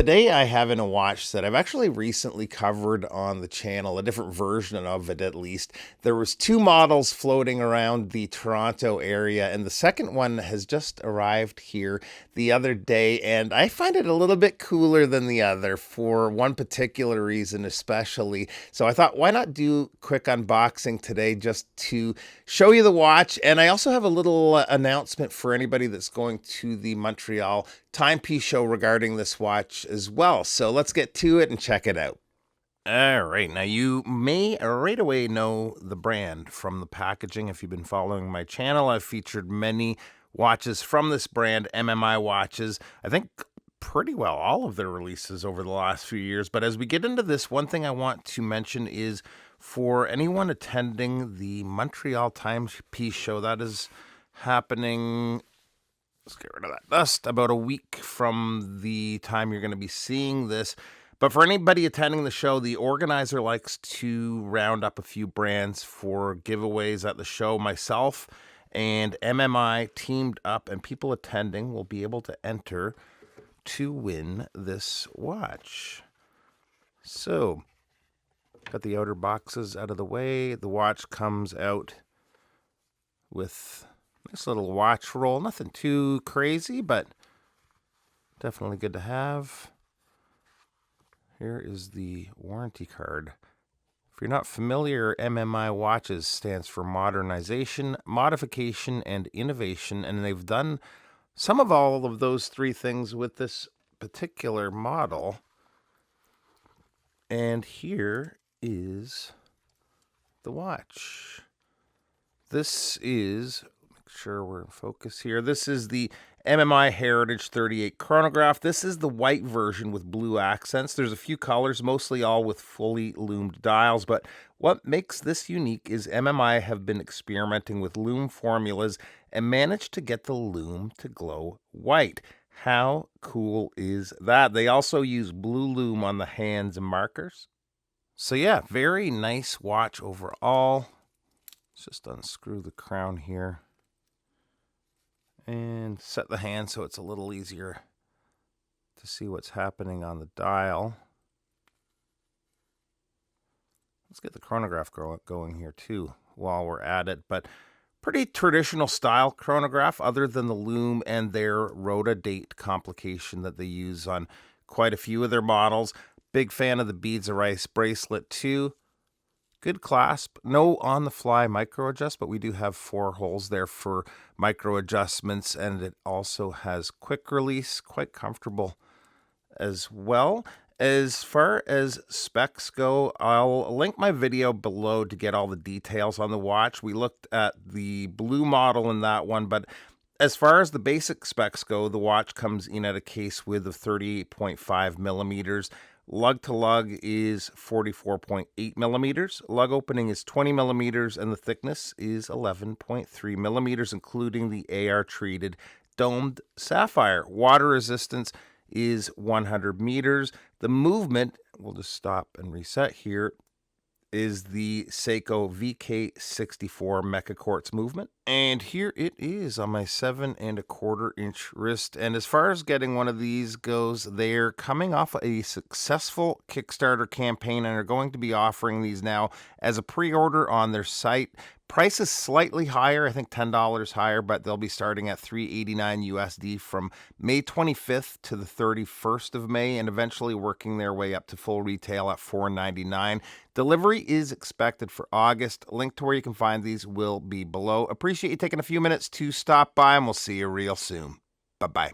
Today I have in a watch that I've actually recently covered on the channel, a different version of it at least. There was two models floating around the Toronto area, and the second one has just arrived here the other day, and I find it a little bit cooler than the other for one particular reason especially. So I thought, why not do a quick unboxing today just to show you the watch, and I also have a little announcement for anybody that's going to the Montreal timepiece show regarding this watch as well. So let's get to it and check it out. All right, now you may right away know the brand from the packaging. If you've been following my channel, I've featured many watches from this brand, Mmi Watches. I think pretty well all of their releases over the last few years. But as we get into this, one thing I want to mention is for anyone attending the Montreal timepiece show, that is happening, let's get rid of that dust, about a week from the time you're going to be seeing this. But for anybody attending the show, the organizer likes to round up a few brands for giveaways at the show. Myself and MMI teamed up, and people attending will be able to enter to win this watch. So, got the outer boxes out of the way. The watch comes out with this little watch roll. Nothing too crazy, but definitely good to have. Here is the warranty card. If you're not familiar, MMI Watches stands for Modernization, Modification, and Innovation, and they've done some of all of those three things with this particular model. And here is the watch. This is, make sure we're in focus here. This is the Mmi Heritage 38 Chronograph. This is the white version with blue accents. There's a few colors, mostly all with fully lumed dials, but what makes this unique is Mmi have been experimenting with lume formulas and managed to get the lume to glow white. How cool is that? They also use blue lume on the hands and markers. So yeah, very nice watch overall. Let's just unscrew the crown here and set the hand so it's a little easier to see what's happening on the dial. Let's get the chronograph going here too while we're at it. But pretty traditional style chronograph other than the lume and their rotadate complication that they use on quite a few of their models. Big fan of the beads of rice bracelet too. Good clasp, no on-the-fly micro adjust, but we do have 4 holes there for micro adjustments, and it also has quick release, quite comfortable as well. As far as specs go, I'll link my video below to get all the details on the watch. We looked at the blue model in that one, but as far as the basic specs go, the watch comes in at a case width of 38.5 millimeters. Lug to lug is 44.8 millimeters. Lug opening is 20 millimeters, and the thickness is 11.3 millimeters, including the AR treated domed sapphire. Water resistance is 100 meters. The movement, we'll just stop and reset here, is the Seiko VK64 Mecha Quartz movement. And here it is on my 7 1/4 inch wrist. And as far as getting one of these goes, they're coming off a successful Kickstarter campaign and are going to be offering these now as a pre-order on their site. Price is slightly higher, I think $10 higher, but they'll be starting at $389 USD from May 25th to the 31st of May, and eventually working their way up to full retail at $499. Delivery is expected for August. Link to where you can find these will be below. Appreciate you taking a few minutes to stop by, and we'll see you real soon. Bye-bye.